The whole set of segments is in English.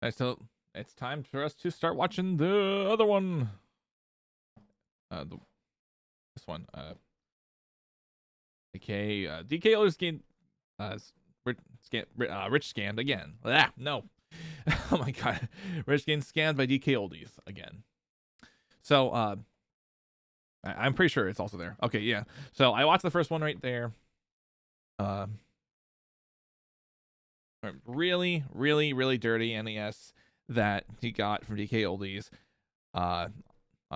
right, so it's time for us to start watching the other one. This one. DKOldies game. Rich scammed again. No. Oh my god, Rich getting scammed by DKOldies again. So I'm pretty sure it's also there. Okay, yeah. So I watched the first one right there. Really, really, really dirty NES that he got from DKOldies. On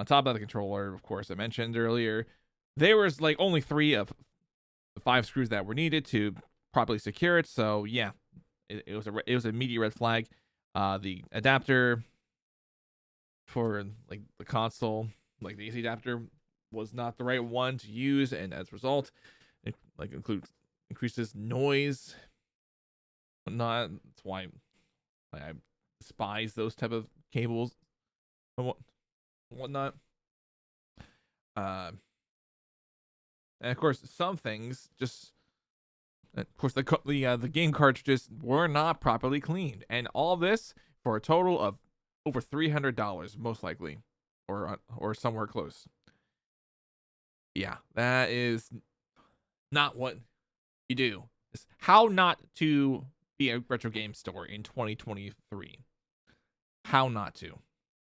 top of the controller, of course, I mentioned earlier, there was like only 3 of the 5 screws that were needed to properly secure it. So yeah, it was an immediate red flag. The adapter for like the console, like the AC adapter, was not the right one to use, and as a result, it like increases noise. Not that's why I despise those type of cables and whatnot. And of course, some things just, of course, the game cartridges were not properly cleaned, and all this for a total of over $300, most likely, or somewhere close. Yeah, that is not what you do. It's how not to be a retro game store in 2023. How not to.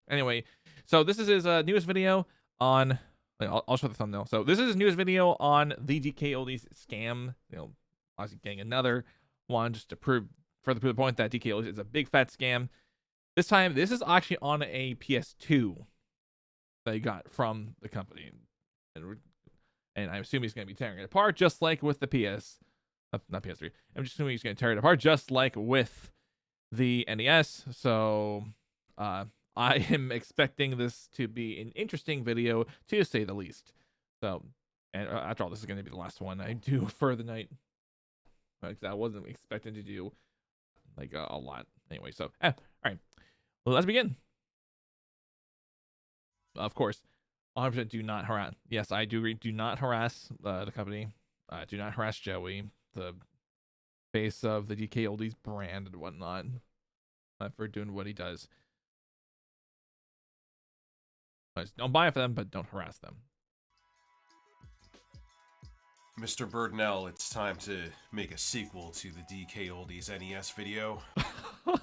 Anyway, so this is his newest video on. I'll show the thumbnail. So this is his newest video on the DKOldies scam. Obviously getting another one just to further prove the point that DKOldies is a big fat scam. This time, this is actually on a PS2 that he got from the company, and I assume he's going to be tearing it apart, just like with the not PS3. I'm just assuming he's going to tear it apart, just like with the NES. So, I am expecting this to be an interesting video, to say the least. So, and after all, this is going to be the last one I do for the night. I wasn't expecting to do like a lot anyway. So, all right, well, let's begin. Of course, 100% do not harass. Yes, I do agree. Do not harass the company. Do not harass Joey, the face of the DKOldies brand and whatnot, for doing what he does. Don't buy it for them, but don't harass them. Mr. Birdnell, it's time to make a sequel to the DKOldies NES video.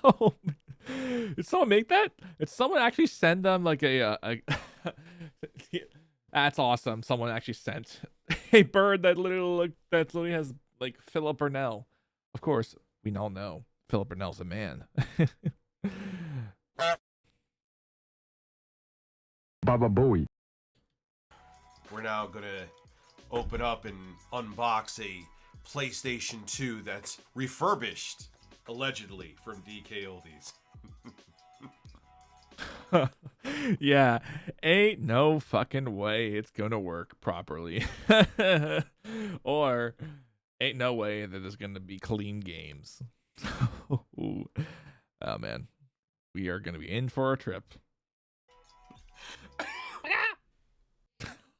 Oh, did someone make that? Did someone actually send them like a That's awesome. Someone actually sent a bird that literally has like Philip Burnell. Of course, we all know Philip Burnell's a man. Baba Booey. We're now gonna open up and unbox a PlayStation 2 that's refurbished, allegedly, from DKOldies. Yeah, ain't no fucking way it's gonna work properly. Or ain't no way that there's gonna be clean games. Oh man, we are gonna be in for a trip.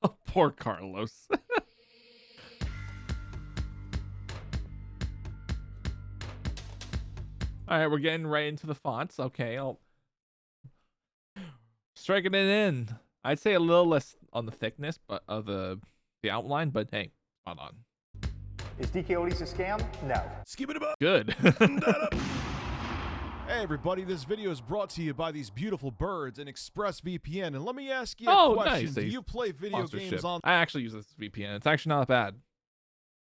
Oh, poor Carlos. All right, we're getting right into the fonts. Okay, I'll striking it in. I'd say a little less on the thickness, but of the outline. But hey, hold on. Is DKOldies a scam? No. Skip it about. Good. Hey everybody, this video is brought to you by these beautiful birds and ExpressVPN. And let me ask you a question. Nice. Do you play video games I actually use this VPN. It's actually not bad.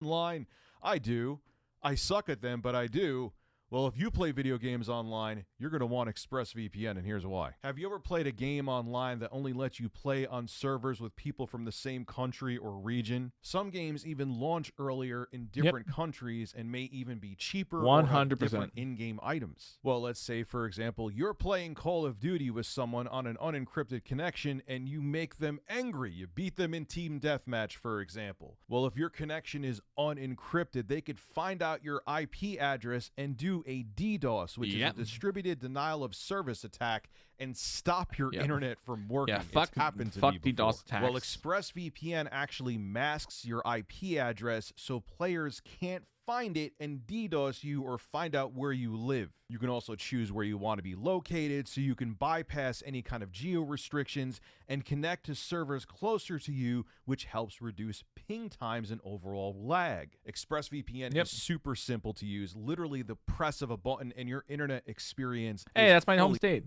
online? I do. I suck at them, but I do. Well, if you play video games online, you're going to want ExpressVPN, and here's why. Have you ever played a game online that only lets you play on servers with people from the same country or region? Some games even launch earlier in different countries and may even be cheaper 100%. or have different in-game items. Well, let's say, for example, you're playing Call of Duty with someone on an unencrypted connection and you make them angry. You beat them in Team Deathmatch, for example. Well, if your connection is unencrypted, they could find out your IP address and do a DDoS, which is a distributed denial of service attack, and stop your internet from working. Yeah, It's happened to me before. DDoS attacks. Well, ExpressVPN actually masks your IP address so players can't find it and DDoS you or find out where you live. You can also choose where you want to be located so you can bypass any kind of geo restrictions and connect to servers closer to you, which helps reduce ping times and overall lag. ExpressVPN is super simple to use. Literally the press of a button and your internet experience. Hey, that's my home state.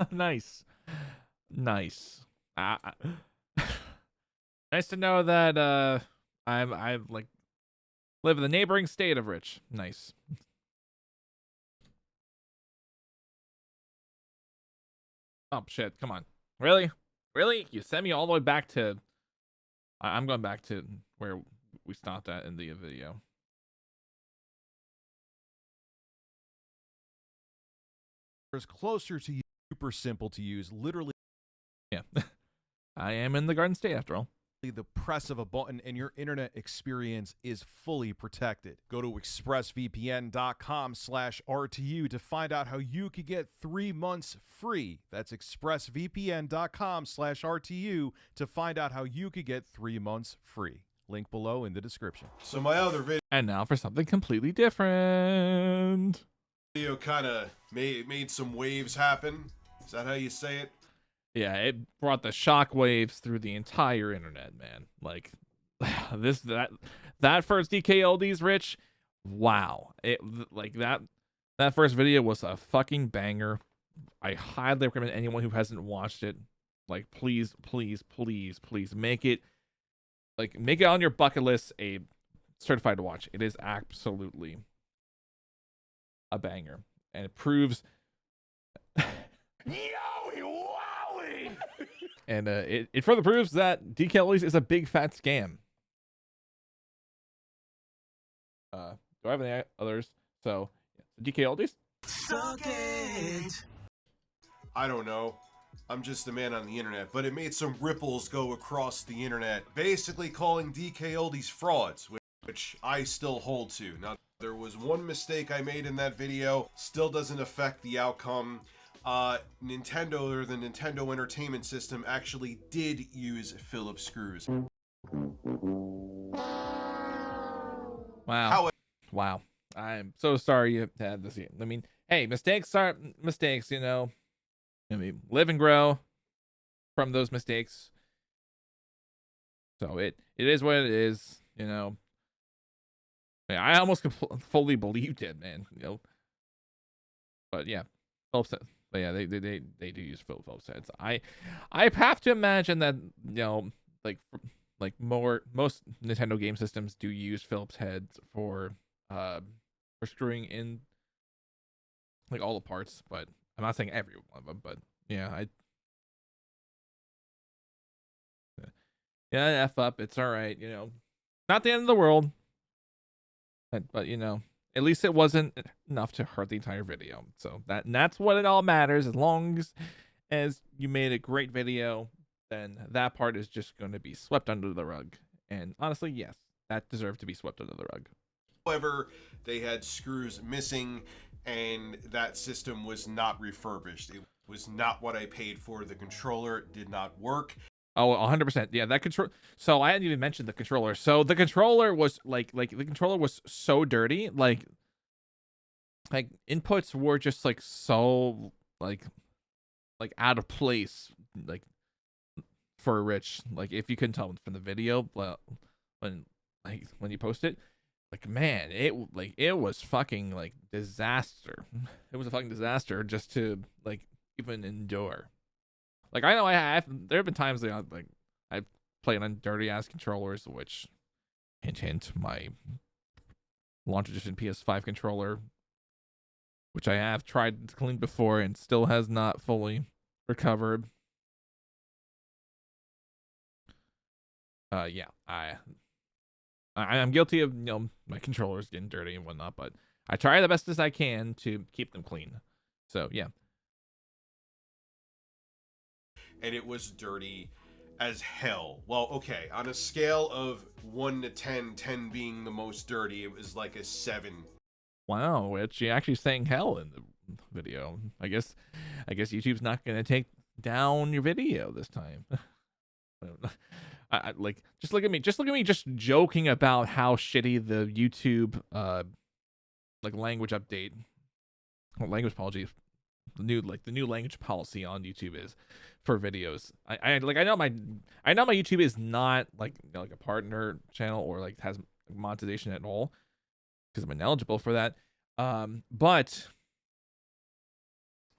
Nice. Nice. Nice to know that I'm like live in the neighboring state of Rich. Nice. Oh shit, come on. Really? Really? You sent me all the way back to I'm going back to where we stopped at in the video. Is closer to you, super simple to use. Literally, yeah. I am in the Garden State after all. The press of a button and your internet experience is fully protected. Go to expressvpn.com/RTU to find out how you could get 3 months free. That's expressvpn.com/RTU to find out how you could get 3 months free. Link below in the description. So my other And now for something completely different. video kind of made some waves happen. Is that how you say it? Yeah, it brought the shockwaves through the entire internet, man. Like that first DKOldies, Rich. Wow, that first video was a fucking banger. I highly recommend anyone who hasn't watched it, like, please make it on your bucket list a certified to watch. It is absolutely a banger, and it proves. And it further proves that DKOldies is a big fat scam. Do I have any others? So, DKOldies? Suck it. I don't know. I'm just a man on the internet, but it made some ripples go across the internet, basically calling DKOldies frauds, which I still hold to. Now, there was one mistake I made in that video, still doesn't affect the outcome. Nintendo, or the Nintendo Entertainment System, actually did use Phillips screws. Wow. Wow. I'm so sorry you had this. I mean, hey, mistakes are mistakes, you know. I mean, live and grow from those mistakes. So it is what it is, you know. I almost fully believed it, man, you know. But yeah, Phillips. But yeah, they do use Phillips heads. I have to imagine that, you know, like most Nintendo game systems do use Phillips heads for screwing in like all the parts, but I'm not saying every one of them. But yeah, F up. It's all right, you know. Not the end of the world, but you know. At least it wasn't enough to hurt the entire video. So that's what it all matters. As long as you made a great video, then that part is just going to be swept under the rug. And honestly, yes, that deserved to be swept under the rug. However, they had screws missing, and that system was not refurbished. It was not what I paid for. The controller did not work. Oh, 100%. Yeah, that control. So I hadn't even mentioned the controller. So the controller was like the controller was so dirty. Like inputs were just like so like out of place. Like for Rich. Like if you couldn't tell from the video, when you post it, like man, it was fucking like disaster. It was a fucking disaster just to like even endure. Like I know there have been times that I've played on dirty ass controllers, which hint my launch edition PS5 controller, which I have tried to clean before and still has not fully recovered. Yeah, I'm guilty of, you know, my controllers getting dirty and whatnot, but I try the best as I can to keep them clean. So yeah. And it was dirty as hell. Well, okay, on a scale of 1 to 10, 10 being the most dirty, it was like a 7. Wow, which you're actually saying hell in the video. I guess YouTube's not gonna take down your video this time. Like, just look at me, just joking about how shitty the YouTube like language update, or language policy, the new language policy on YouTube is for videos. I know my YouTube is not like, you know, like a partner channel or like has monetization at all, because I'm ineligible for that. But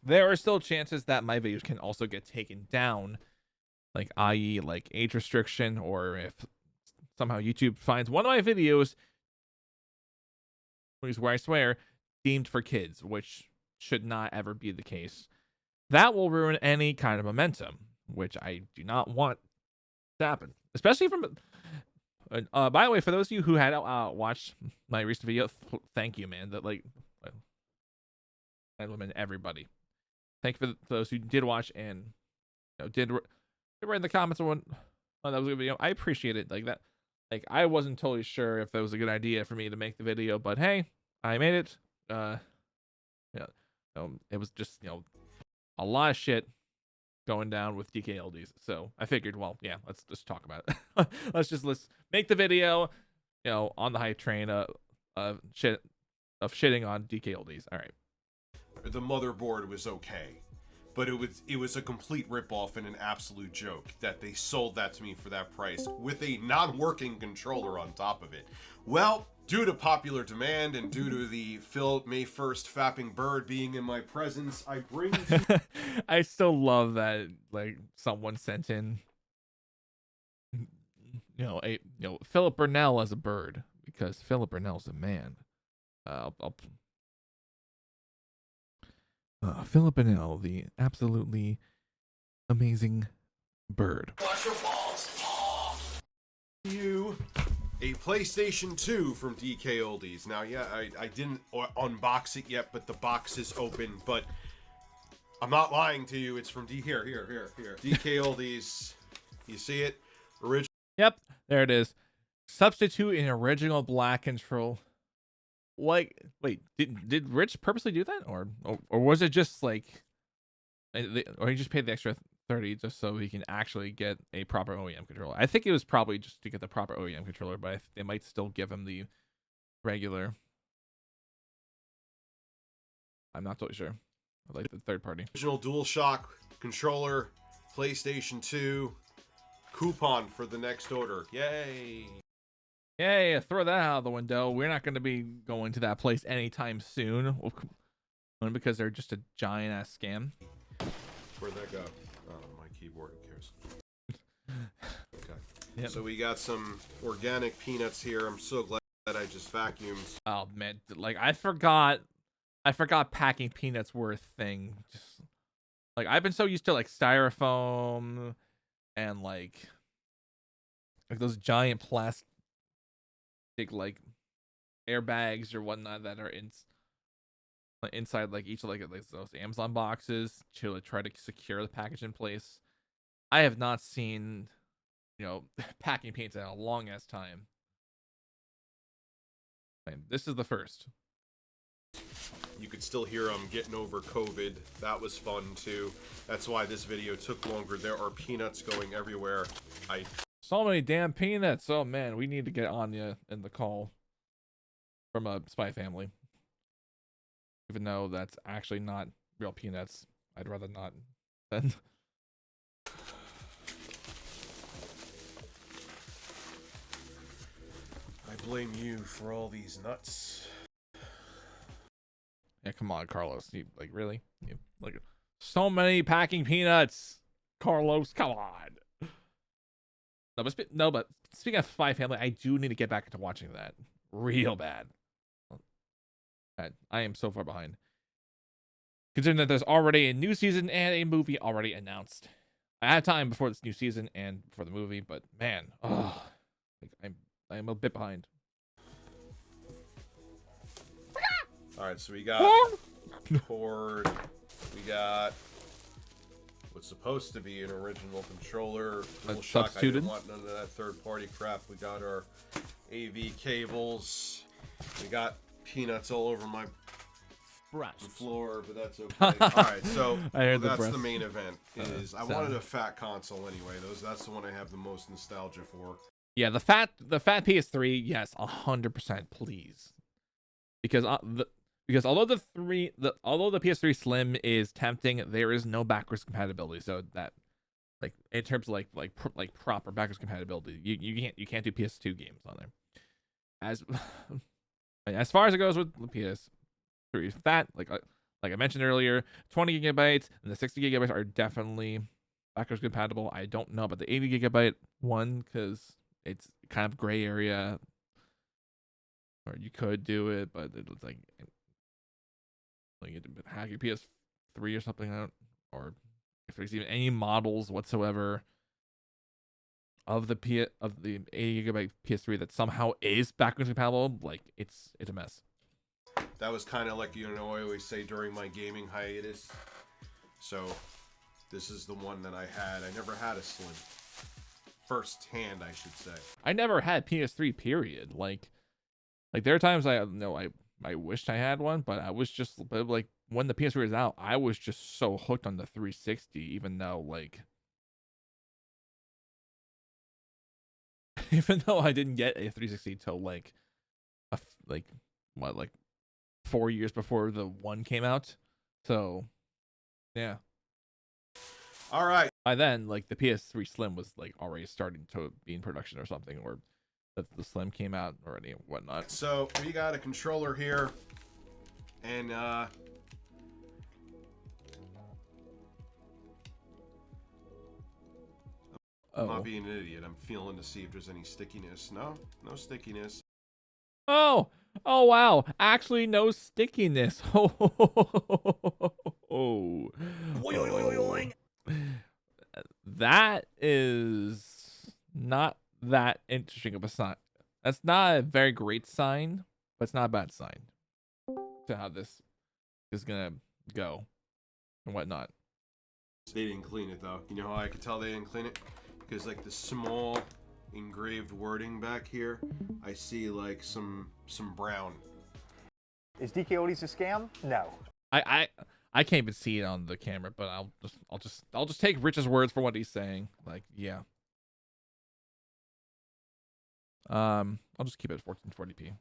there are still chances that my videos can also get taken down, like, i.e. like age restriction, or if somehow YouTube finds one of my videos, where I swear, deemed for kids, which should not ever be the case. That will ruin any kind of momentum, which I do not want to happen. Especially from, by the way, for those of you who had watched my recent video, thank you, man. That, like, women, everybody. Thank you for those who did watch and, you know, did write in the comments on that was a good video. I appreciate it. Like that. Like, I wasn't totally sure if that was a good idea for me to make the video, but hey, I made it. Yeah, you know, it was just, you know, a lot of shit going down with DKOldies. So I figured, well, yeah, let's just talk about it. let's make the video, you know, on the hype train of shitting on DKOldies. All right. The motherboard was okay, but it was a complete ripoff and an absolute joke that they sold that to me for that price with a non-working controller on top of it. Well, due to popular demand and due to the Phil May 1st fapping bird being in my presence, I bring to I still love that, like, someone sent in, you know, Philip Burnell as a bird, because Philip Burnell's a man. Philip Burnell, the absolutely amazing bird. Watch your balls. You a PlayStation 2 from DKOldies. Now, yeah, I didn't unbox it yet, but the box is open. But I'm not lying to you. It's from here. DKOldies. You see it? Original. Yep, there it is. Substitute an original black control. Like, wait, did Rich purposely do that, or was it just like, or he just paid the extra $30 just so he can actually get a proper OEM controller? I think it was probably just to get the proper OEM controller, but they might still give him the regular. I'm not totally sure. I like the third party. Original DualShock controller, PlayStation 2, coupon for the next order. Yay! Yay, throw that out of the window. We're not going to be going to that place anytime soon. Only because they're just a giant ass scam. Where'd that go? Oh, my keyboard. Who cares? Okay. Yep. So we got some organic peanuts here. I'm so glad that I just vacuumed. Oh man, like I forgot packing peanuts were a thing. Just like, I've been so used to like styrofoam and like those giant plastic like airbags or whatnot that are inside like each of like those Amazon boxes to try to secure the package in place. I have not seen, you know, packing peanuts in a long ass time. And this is the first. You could still hear them getting over COVID. That was fun too. That's why this video took longer. There are peanuts going everywhere. So many damn peanuts. Oh man, we need to get Anya in the call from a Spy Family. Even though that's actually not real peanuts, I'd rather not. Then I blame you for all these nuts. yeah, come on, Carlos. You like really? You like so many packing peanuts, Carlos. Come on. No, but speaking of Spy Family, I do need to get back into watching that real bad. I am so far behind, considering that there's already a new season and a movie already announced. I have time before this new season and before the movie, but man, oh, like I'm a bit behind. All right, so we got cord. We got what's supposed to be an original controller. DualShock. I didn't want none of that third-party crap. We got our AV cables. We got peanuts all over my the floor, but that's okay. All right, so I heard the that's breath. the main event. Is I sound. wanted a fat console anyway. That's the one I have the most nostalgia for. Yeah, the fat PS3, yes, 100%, please. Because although the PS3 Slim is tempting, there is no backwards compatibility. So that, like, in terms of like proper backwards compatibility, you can't do PS2 games on there. As far as it goes with the PS3 fat, like I mentioned earlier, 20 gigabytes and the 60 gigabytes are definitely backwards compatible. I don't know about the 80 gigabyte one because it's kind of gray area, or you could do it, but it looks like you had to hack your PS3 or something out, or if there's even any models whatsoever of the 80 gigabyte PS3 that somehow is backwards compatible, like it's a mess. That was kind of like, I always say during my gaming hiatus. So this is the one that I had. I never had a Slim. First hand, I should say. I never had PS3, period. Like there are times I wished I had one, but I was just like, when the PS3 was out, I was just so hooked on the 360, even though I didn't get a 360 till like 4 years before the one came out. So yeah. All right. By then, like, the PS3 Slim was like already starting to be in production or something, or the Slim came out already and whatnot. So we got a controller here, and I'm not being an idiot. I'm feeling to see if there's any stickiness. No stickiness. Oh wow! Actually, no stickiness. Oh. That is not that interesting of a sign. That's not a very great sign, but it's not a bad sign to how this is gonna go and whatnot. They didn't clean it though. You know how I could tell they didn't clean it? Because like the small engraved wording back here, I see like some brown. Is DKOldies a scam? No. I can't even see it on the camera, but I'll just take Rich's words for what he's saying. Like, yeah. I'll just keep it at 1440p.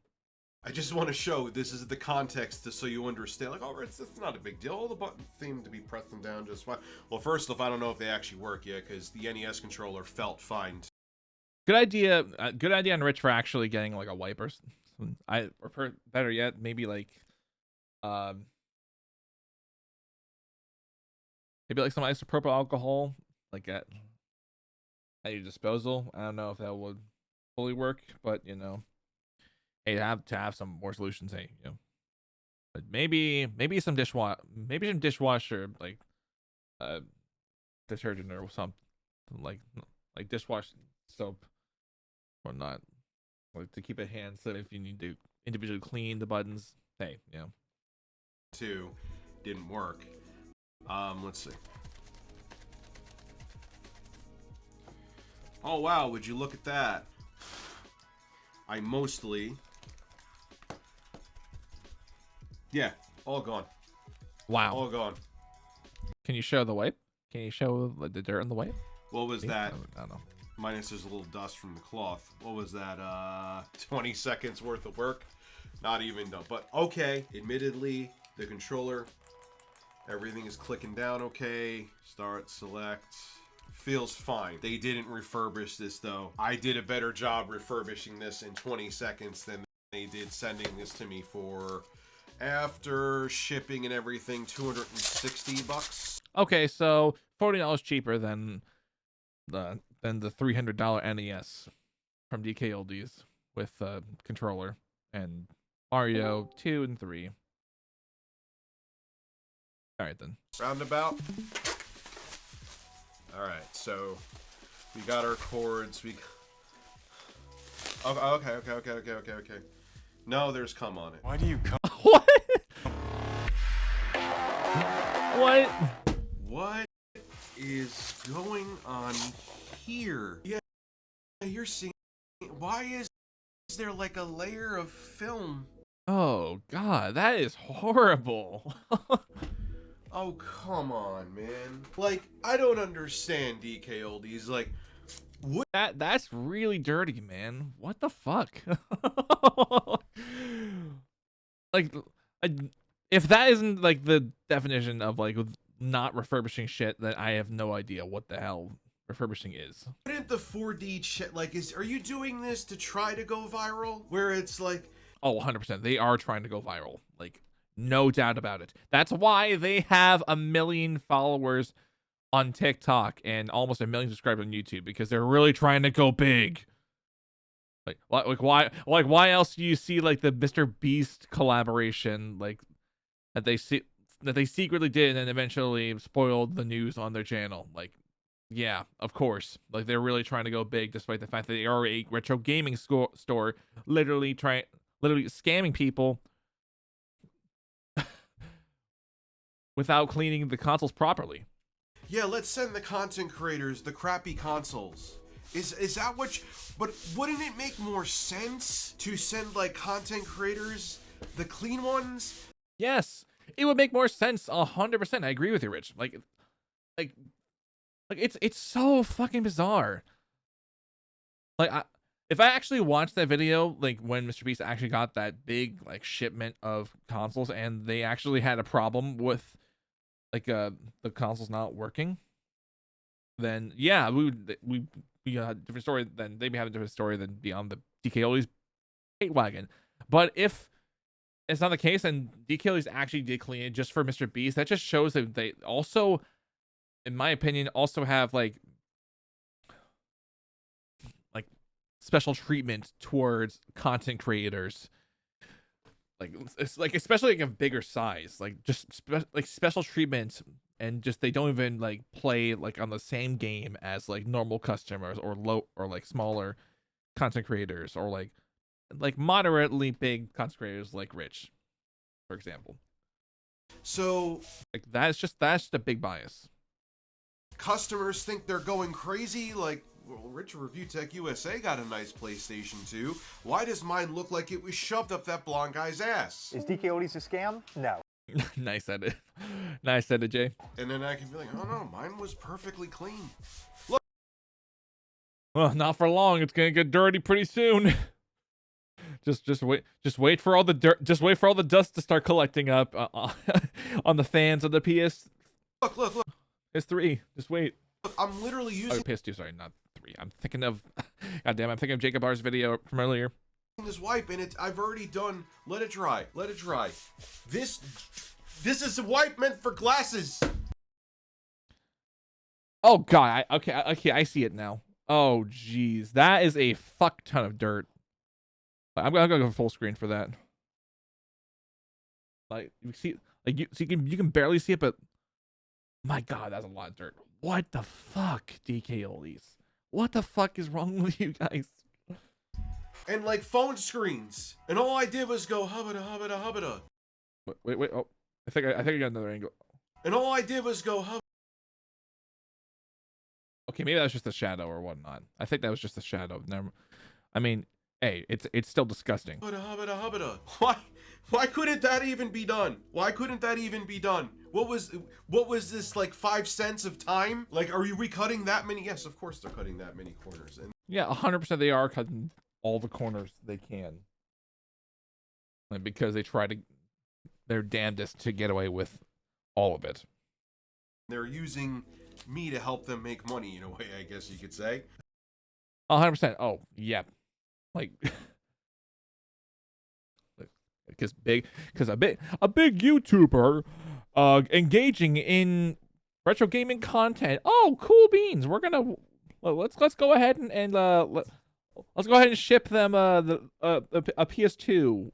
I just want to show this is the context so you understand. Like, it's not a big deal. All the buttons seem to be pressing down just fine. Well, first off, I don't know if they actually work yet because the NES controller felt fine. Good idea on Rich for actually getting like a wiper. Better yet, maybe like maybe like some isopropyl alcohol, like at your disposal. I don't know if that would fully work, but hey, to have some more solutions. Hey, but maybe some dishwasher like detergent or something like dishwash soap or not, like to keep it hands so if you need to individually clean the buttons. Hey, Two didn't work. Let's see. Oh wow, would you look at that? All gone. Wow. All gone. Can you show the wipe? Can you show the dirt on the wipe? What was that? I don't know. Minus there's a little dust from the cloth. What was that? 20 seconds worth of work? Not even though. But okay, admittedly, the controller, everything is clicking down okay. Start, select. Feels fine. They didn't refurbish this though. I did a better job refurbishing this in 20 seconds than they did sending this to me for, after shipping and everything, $260. Okay, so $40 cheaper than the $300 NES from DKOldies with controller and Mario 2 and 3. All right then. Roundabout. All right, so we got our cords. Okay. No, there's cum on it. Why do you come? What? What? What is going on here? Yeah, you're seeing. Why is there like a layer of film? Oh god, that is horrible. Oh, come on, man. Like, I don't understand DKOldies. Like, That's really dirty, man. What the fuck? Like, if that isn't like the definition of like not refurbishing shit, then I have no idea what the hell refurbishing is. wouldn't the 4D shit, like, are you doing this to try to go viral? Where it's like, Oh, 100%. They are trying to go viral. Like, no doubt about it. That's why they have 1 million followers on TikTok and almost 1 million subscribers on YouTube, because they're really trying to go big. Why else do you see like the Mr. Beast collaboration like that they secretly did and then eventually spoiled the news on their channel? Like, yeah, of course. Like, they're really trying to go big despite the fact that they are a retro gaming store literally scamming people without cleaning the consoles properly. yeah, let's send the content creators the crappy consoles. Is that what but wouldn't it make more sense to send like content creators the clean ones? Yes, it would make more sense 100%. I agree with you, Rich. Like it's so fucking bizarre. Like, if I actually watched that video, like when Mr. Beast actually got that big like shipment of consoles and they actually had a problem with like the consoles not working, then yeah, we had a different story. Then they'd be having a different story than beyond the DKOldies hate wagon. But if it's not the case and DKOldies actually did clean it just for Mr. Beast, that just shows that they also, in my opinion, also have like special treatment towards content creators. Like, it's like, especially like a bigger size, like just like special treatment, and just they don't even like play like on the same game as like normal customers or low or like smaller content creators or like moderately big content creators like Rich, for example. So Like, that's just a big bias. customers think they're going crazy, like, well, Rich Review Tech USA got a nice PlayStation 2. Why does mine look like it was shoved up that blonde guy's ass? Is DKOldies a scam? No. Nice edit. Nice edit, Jay. And then I can be like, oh no, mine was perfectly clean. Well, not for long. It's gonna get dirty pretty soon. Just wait for all the dirt. Just wait for all the dust to start collecting up on the fans of the Look, PS3. Just wait. I'm literally Oh, using PS2. Sorry, not 3. I'm thinking of. Goddamn, I'm thinking of Jacob R's video from earlier. this wipe, and I've already done, let it dry. This is a wipe meant for glasses. Oh god. Okay. I see it now. Oh jeez, that is a fuck ton of dirt. I'm gonna go full screen for that. Like, you see, like you can barely see it, but my god, that's a lot of dirt. What the fuck, DKOldies? What the fuck is wrong with you guys? And like phone screens. And all I did was go hubba-da. Wait. Oh, I think I got another angle. And all I did was go hubba. Okay, maybe that was just a shadow or whatnot. I think that was just a shadow. Never. I mean, hey, it's still disgusting. Hubba-da. Why couldn't that even be done? What was this, like 5 cents of time? Like, are we cutting that many? Yes, of course they're cutting that many corners. And Yeah, 100% they are cutting all the corners they can. Like, because they try to, their damnedest to get away with all of it. they're using me to help them make money in a way, I guess you could say. 100%. Oh, yeah. Like, because a big YouTuber engaging in retro gaming content. Oh, cool beans. We're gonna let's go ahead and let's go ahead and ship them a PS2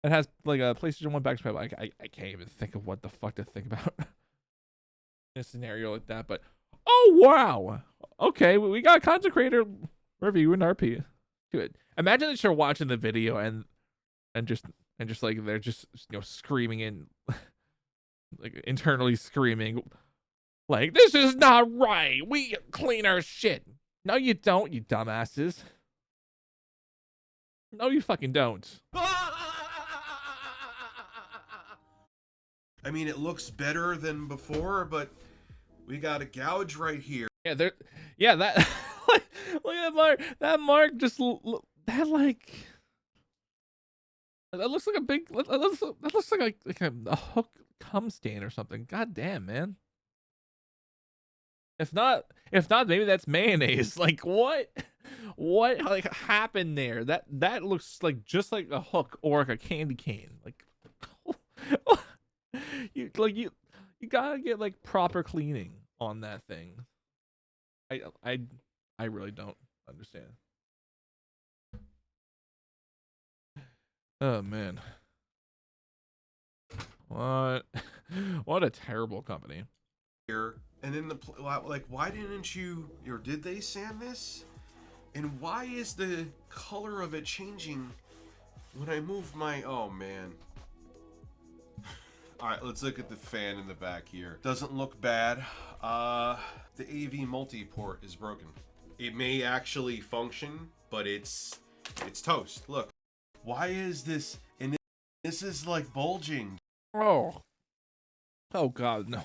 that has like a PlayStation 1 back compatible. I can't even think of what the fuck to think about in a scenario like that. But oh wow, okay, we got a content creator reviewing RP. Good. Imagine that you're watching the video and just like they're just, you know, screaming and like internally screaming like, this is not right, we clean our shit. No you don't, you dumbasses. No you fucking don't. I mean, it looks better than before, but we got a gouge right here. Yeah, there. Yeah, that. Look at that mark. That mark just that like. That looks like a big. That looks like a hook cum stain or something. God damn, man. If not, maybe that's mayonnaise. Like what? What like happened there? That looks like just like a hook or like a candy cane. Like you gotta get like proper cleaning on that thing. I really don't understand. Oh man. What a terrible company. Here, and then like, why didn't you, or did they sand this? And why is the color of it changing when I move my, oh man. All right, let's look at the fan in the back here. Doesn't look bad. The AV multi-port is broken. It may actually function, but it's toast. Look, why is this, and this is like bulging. Oh God, no.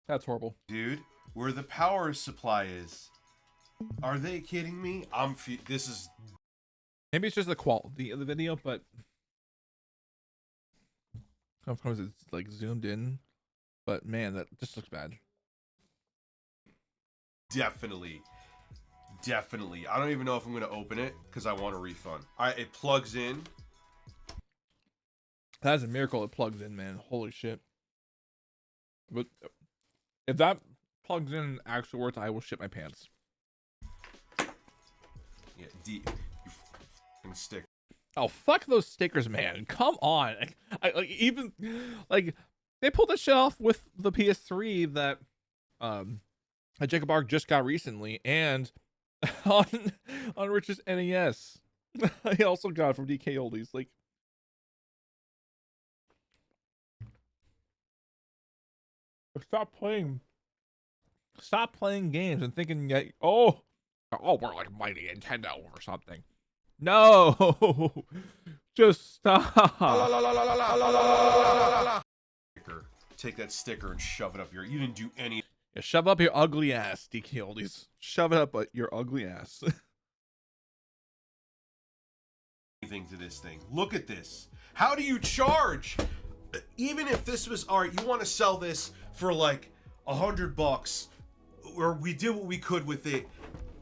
That's horrible. Dude, where the power supply is. Are they kidding me? This is... Maybe it's just the quality of the video, but sometimes it's like zoomed in. But man, that just looks bad. Definitely. I don't even know if I'm going to open it because I want a refund. All right, it plugs in. That's a miracle it plugs in, man. Holy shit. But if that plugs in and actually works, I will shit my pants. Yeah, you fucking stick. Oh, fuck those stickers, man. Come on. Even like they pulled that shit off with the PS3 that Jacob Ark just got recently, and on Rich's NES. I also got it from DKOldies. Like, stop playing games and thinking that we're like mighty Nintendo or something. No, just stop. Take that sticker and shove it up your. You didn't do any. Yeah, shove up your ugly ass, DKOldies. Shove it up your ugly ass. Anything to this thing. Look at this. How do you charge? Even if this was, all right, you want to sell this for like $100, or we did what we could with it.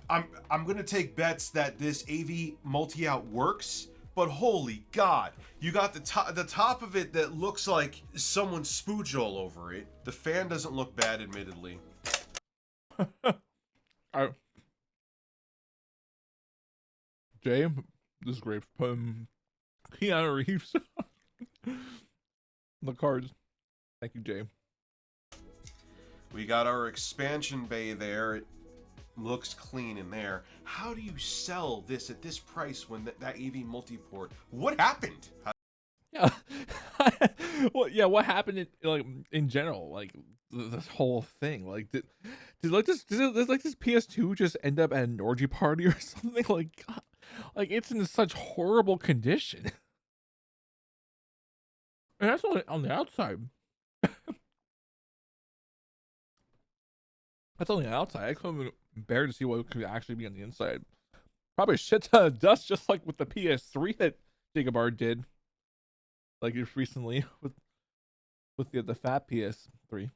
I'm gonna take bets that this AV multi-out works, but holy God, you got the top of it that looks like someone spooged all over it. The fan doesn't look bad, admittedly. Jay, this is great. Keanu Reeves. The cards. Thank you, Jay. We got our expansion bay there. It looks clean in there. How do you sell this at this price when that AV multi-port? What happened? Yeah. Well, yeah. What happened in general? Like this whole thing. Like did this PS2 just end up at an orgy party or something? Like, God, like it's in such horrible condition. And that's only on the outside. That's only the outside. I couldn't even bear to see what could actually be on the inside. Probably a shit ton of dust, just like with the PS3 that Jacob Ark did, like just recently with the fat PS3.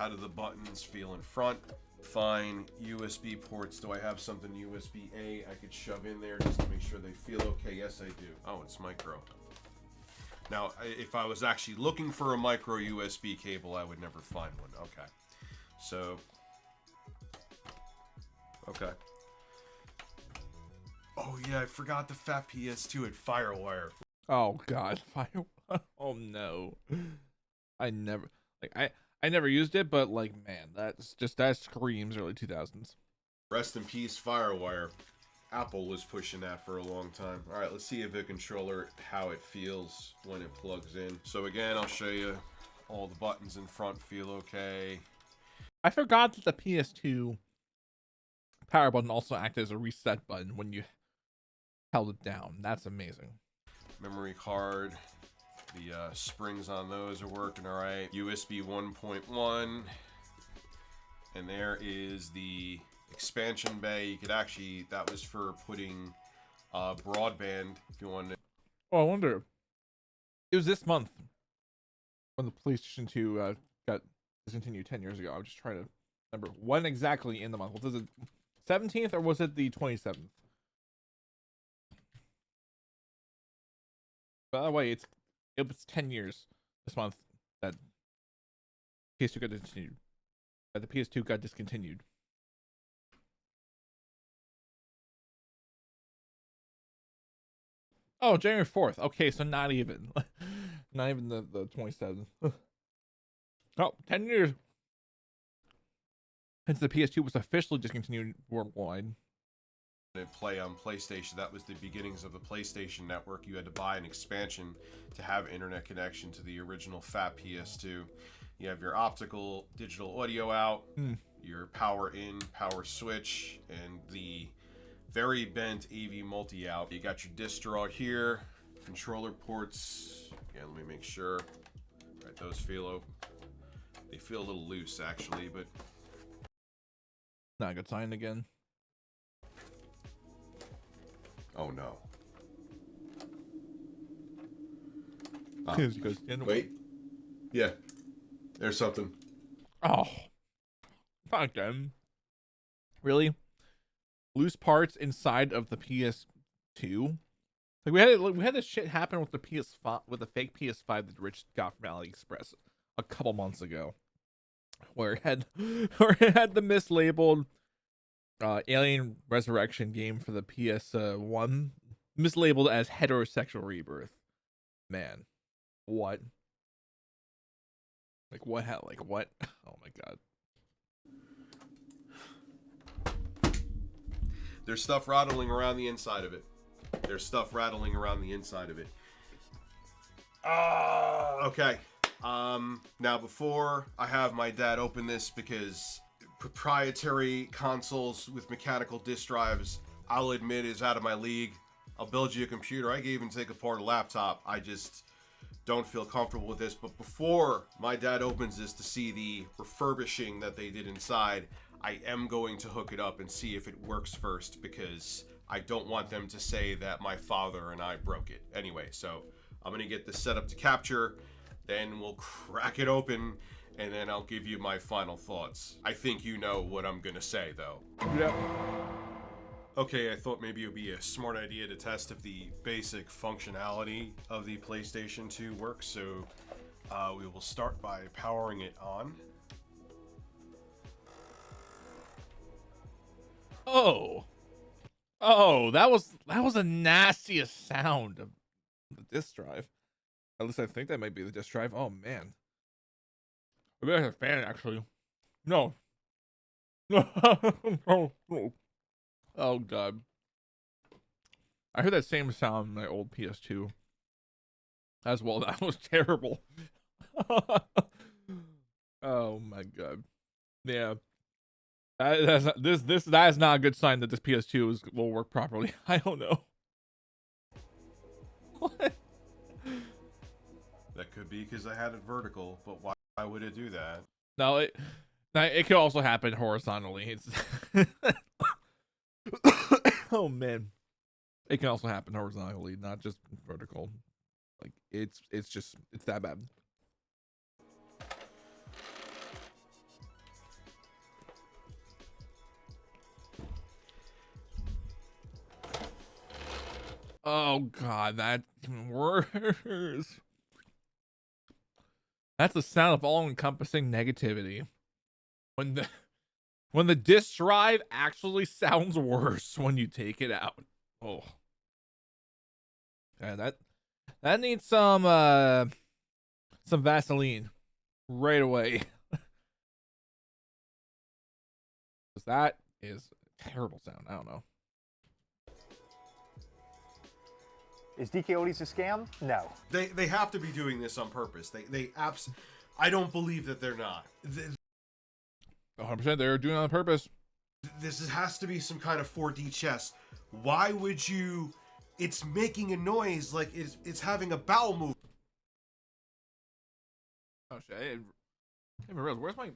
How do the buttons feel in front? Fine. USB ports. Do I have something USB-A I could shove in there just to make sure they feel okay? Yes, I do. Oh, it's micro. Now, if I was actually looking for a micro USB cable, I would never find one. Okay. So... Okay. Oh yeah, I forgot the fat PS2 had FireWire. Oh God, oh no. I never used it, but like, man, that screams early 2000s. Rest in peace, FireWire. Apple was pushing that for a long time. All right, let's see if the controller, how it feels when it plugs in. So again, I'll show you all the buttons in front feel okay. I forgot that the PS2 power button also acted as a reset button when you held it down. That's amazing. Memory card. The springs on those are working all right. USB 1.1. And there is the expansion bay. You could actually, that was for putting broadband if you wanted. Oh, I wonder. It was this month when the PlayStation 2 got discontinued 10 years ago. I'm just trying to remember when exactly in the month. Was it 17th or was it the 27th? By the way, it was 10 years this month that PS2 got discontinued. That the PS2 got discontinued. Oh, January 4th. Okay, so not even. Not even the 27th. Oh, 10 years since the PS2 was officially discontinued worldwide. To play on PlayStation, that was the beginnings of the PlayStation Network. You had to buy an expansion to have internet connection to the original fat PS2. You have your optical digital audio out, your power in, power switch, and the very bent AV multi out. You got your disc draw here, controller ports. Yeah, let me make sure. All right, those they feel a little loose actually, but Not a good sign again. oh no. Wait. Yeah. There's something. Oh, not again. Really? Loose parts inside of the PS2? Like we had this shit happen with the PS5, with the fake PS5 that Rich got from AliExpress a couple months ago, where it had the mislabeled Alien Resurrection game for the PS1 mislabeled as Heterosexual Rebirth. Man, what? Like what? Like what? Oh my god. There's stuff rattling around the inside of it. There's stuff rattling around the inside of it. Okay. Now before I have my dad open this, because proprietary consoles with mechanical disk drives, I'll admit, is out of my league. I'll build you a computer. I can even take apart a laptop. I just don't feel comfortable with this. But before my dad opens this to see the refurbishing that they did inside, I am going to hook it up and see if it works first, because I don't want them to say that my father and I broke it. Anyway, so I'm going to get this set up to capture, then we'll crack it open, and then I'll give you my final thoughts. I think you know what I'm going to say, though. Yeah. Okay, I thought maybe it would be a smart idea to test if the basic functionality of the PlayStation 2 works, so we will start by powering it on. Oh, that was the nastiest sound of the disk drive. At least I think that might be the disk drive. Oh man, maybe I have a fan actually. No. Oh god, I heard that same sound in my old PS2 as well. That was terrible. Oh my god, yeah. That is not a good sign that this PS2 will work properly. I don't know. What? That could be because I had it vertical, but why would it do that? No, it could also happen horizontally. It's oh man, it can also happen horizontally, not just vertical. Like it's that bad. Oh god, that's even worse. That's the sound of all-encompassing negativity. When the disk drive actually sounds worse when you take it out. Oh. Yeah, that needs some Vaseline right away. Cuz that is a terrible sound. I don't know. Is DKOldies a scam? No. They have to be doing this on purpose. I don't believe that they're not. 100% they're doing it on purpose. This has to be some kind of 4D chess. Why would you? It's making a noise like it's having a bowel movement. Oh shit! I didn't even realize. Where's my?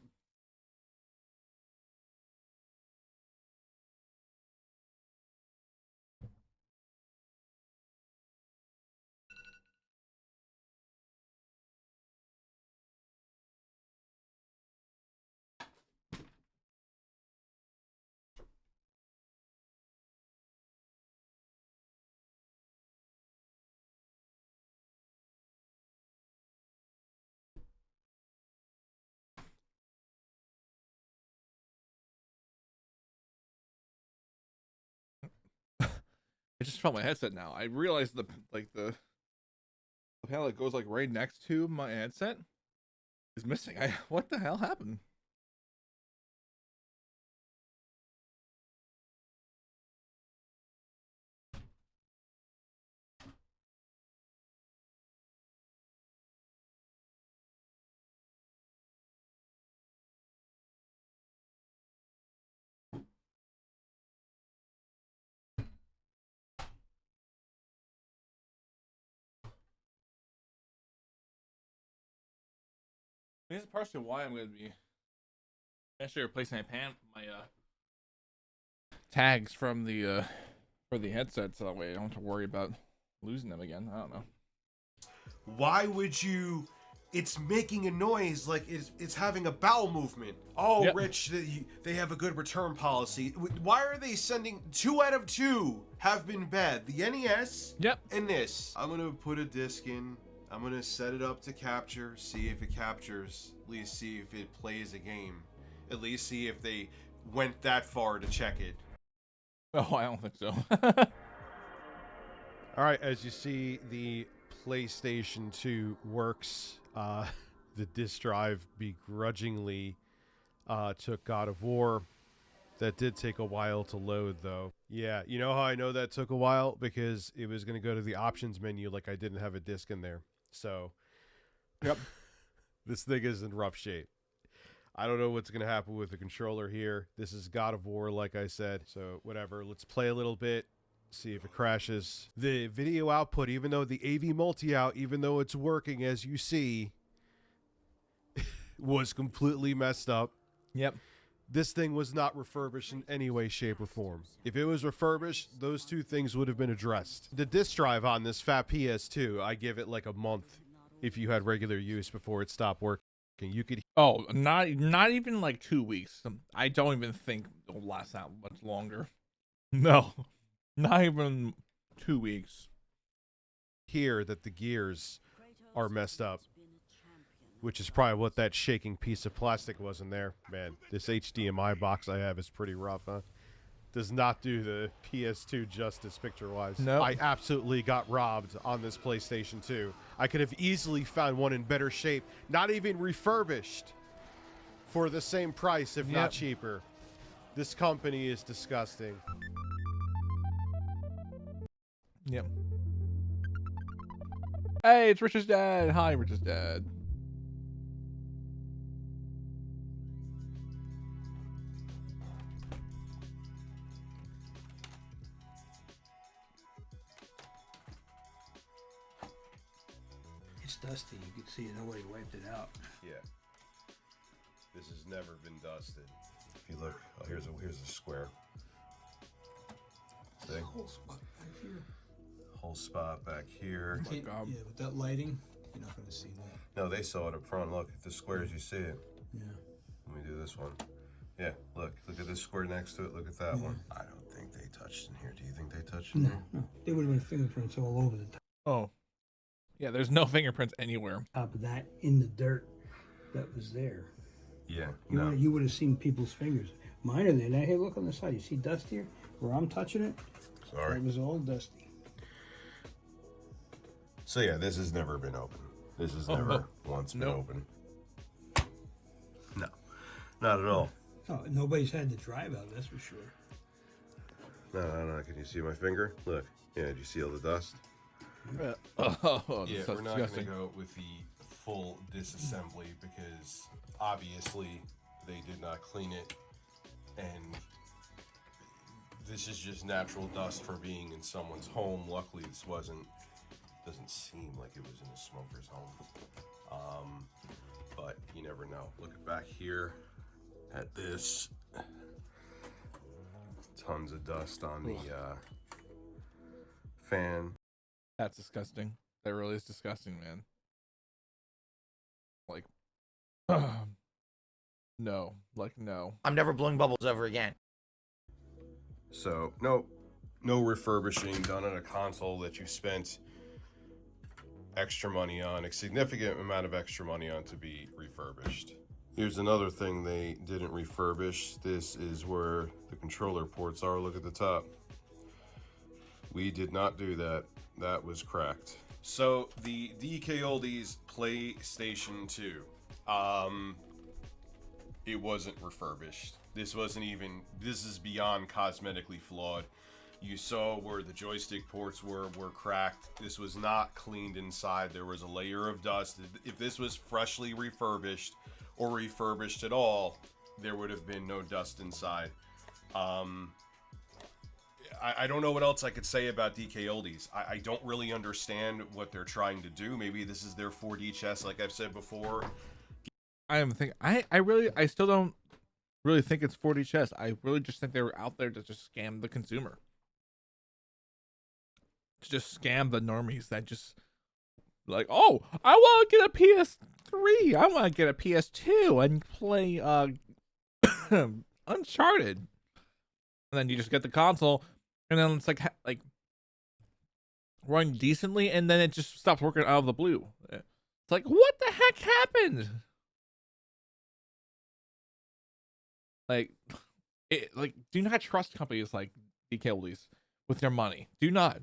I just felt my headset now. I realized the panel that goes like right next to my headset is missing. What the hell happened? This is partially why I'm going to be actually replacing my tags from the for the headset, so that way I don't have to worry about losing them again. I don't know. Why would you? It's making a noise like it's having a bowel movement. Oh, Yep. Rich, they have a good return policy. Why are they sending 2 out of 2 have been bad? The NES Yep. and this. I'm gonna put a disc in. I'm gonna set it up to capture, see if it captures, at least see if it plays a game, at least see if they went that far to check it. Oh, I don't think so. All right, as you see, the PlayStation 2 works. The disk drive begrudgingly took God of War. That did take a while to load, though. Yeah, you know how I know that took a while? Because it was going to go to the options menu like I didn't have a disc in there. So, Yep. This thing is in rough shape. I don't know what's going to happen with the controller here. This is God of War, like I said. So, whatever. Let's play a little bit. See if it crashes. The video output, even though the AV multi-out, even though it's working as you see, was completely messed up. Yep. This thing was not refurbished in any way, shape, or form. If it was refurbished, those two things would have been addressed. The disk drive on this fat PS2, I give it like a month if you had regular use before it stopped working. You could... Oh, not even like 2 weeks. I don't even think it'll last that much longer. No. Not even 2 weeks. hear that the gears are messed up, which is probably what that shaking piece of plastic was in there. Man, this HDMI box I have is pretty rough, huh? Does not do the PS2 justice picture-wise. No. I absolutely got robbed on this PlayStation 2. I could have easily found one in better shape, not even refurbished, for the same price, if not cheaper. This company is disgusting. Yep. Hey, it's Rich's dad. Hi, Rich's dad. It's dusty. You can see nobody wiped it out. Yeah. This has never been dusted. If you look, oh, here's a square. See? Whole spot back here. Whole spot back here. You can't- yeah, with that lighting, you're not going to see that. No, they saw it up front. Look, if the square as you see it. Yeah. Let me do this one. Yeah, look at this square next to it. Look at that one. I don't think they touched in here. Do you think they touched in No, here? no. There would have been fingerprints all over the Oh. Yeah, there's no fingerprints anywhere. top of that in the dirt that was there. Yeah, You would have seen people's fingers. Mine are there. Now, here, look on the side. You see dust here? Where I'm touching it? Sorry. It was all dusty. So yeah, this has never been open. This has never once been Nope. open. No, not at all. Oh, nobody's had the drive out, that's for sure. No. Can you see my finger? Look. Yeah, did you see all the dust? Oh, Yeah, so we're not going to disgusting. go with the full disassembly because obviously they did not clean it, and this is just natural dust for being in someone's home. Luckily, this doesn't seem like it was in a smoker's home. never know. Looking back here at this, tons of dust on the fan. That's disgusting. That really is disgusting, man. Like, no, like no. I'm never blowing bubbles ever again. So no refurbishing done on a console that you spent extra money on, a significant amount of extra money on, to be refurbished. Here's another thing they didn't refurbish. This is where the controller ports are. Look at the top. We did not do that. That was cracked. So the DKOldies PlayStation 2, it wasn't refurbished. This is beyond cosmetically flawed. You saw where the joystick ports were cracked. This was not cleaned inside. There was a layer of dust. If this was freshly refurbished or refurbished at all, there would have been no dust inside. I don't know what else I could say about DKOldies. I don't really understand what they're trying to do. Maybe this is their 4D chess, like I've said before. I still don't really think it's 4D chess. I really just think they were out there to just scam the consumer. To just scam the normies that just like, oh, I want to get a PS3. I want to get a PS2 and play Uncharted. And then you just get the console, and then it's like running decently, and then it just stops working out of the blue. It's like, what the heck happened? Like, do not trust companies like DKOldies with your money. Do not.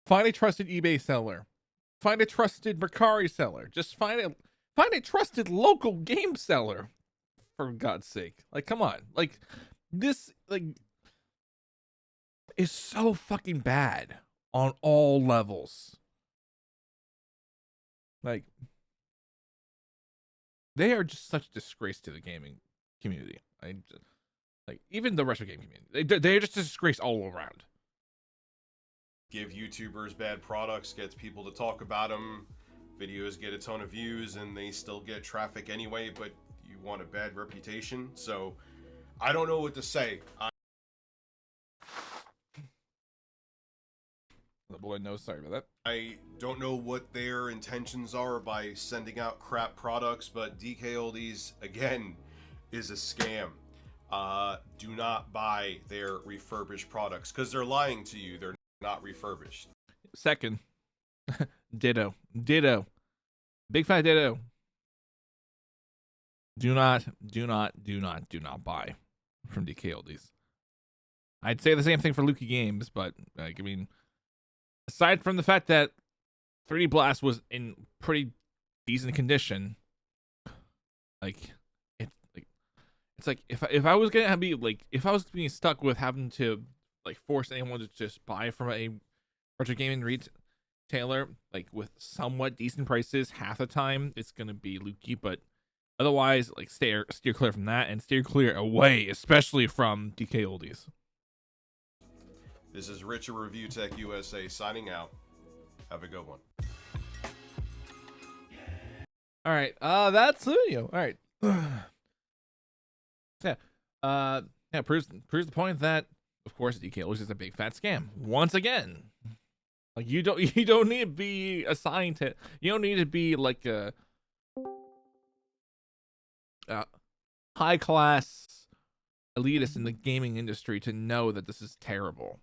Find a trusted eBay seller. Find a trusted Mercari seller. Just find a trusted local game seller. For God's sake. Like, come on. Like, this, is so fucking bad on all levels. Like, they are just such a disgrace to the gaming community. Even the retro game community. They're just a disgrace all around. Give YouTubers bad products, gets people to talk about them. Videos get a ton of views, and they still get traffic anyway, but you want a bad reputation. So I don't know what to say. The boy knows. Sorry about that. I don't know what their intentions are by sending out crap products, but DKOldies, again, is a scam. Do not buy their refurbished products, because they're lying to you. They're not refurbished. Second, ditto. Big fat ditto. Do not buy from DKOldies. I'd say the same thing for Lukey Games, but aside from the fact that 3D Blast was in pretty decent condition, it's like if I was gonna if I was being stuck with having to force anyone to just buy from a retro gaming retailer with somewhat decent prices, half the time it's gonna be Lukey, but otherwise steer clear from that, and steer clear away, especially from DKOldies. This is Rich of Review Tech USA signing out. Have a good one. All right, that's the video. All right. Proves the point that, of course, DKOldies is a big fat scam. Once again, you don't need to be assigned to. You don't need to be like a high class elitist in the gaming industry to know that this is terrible.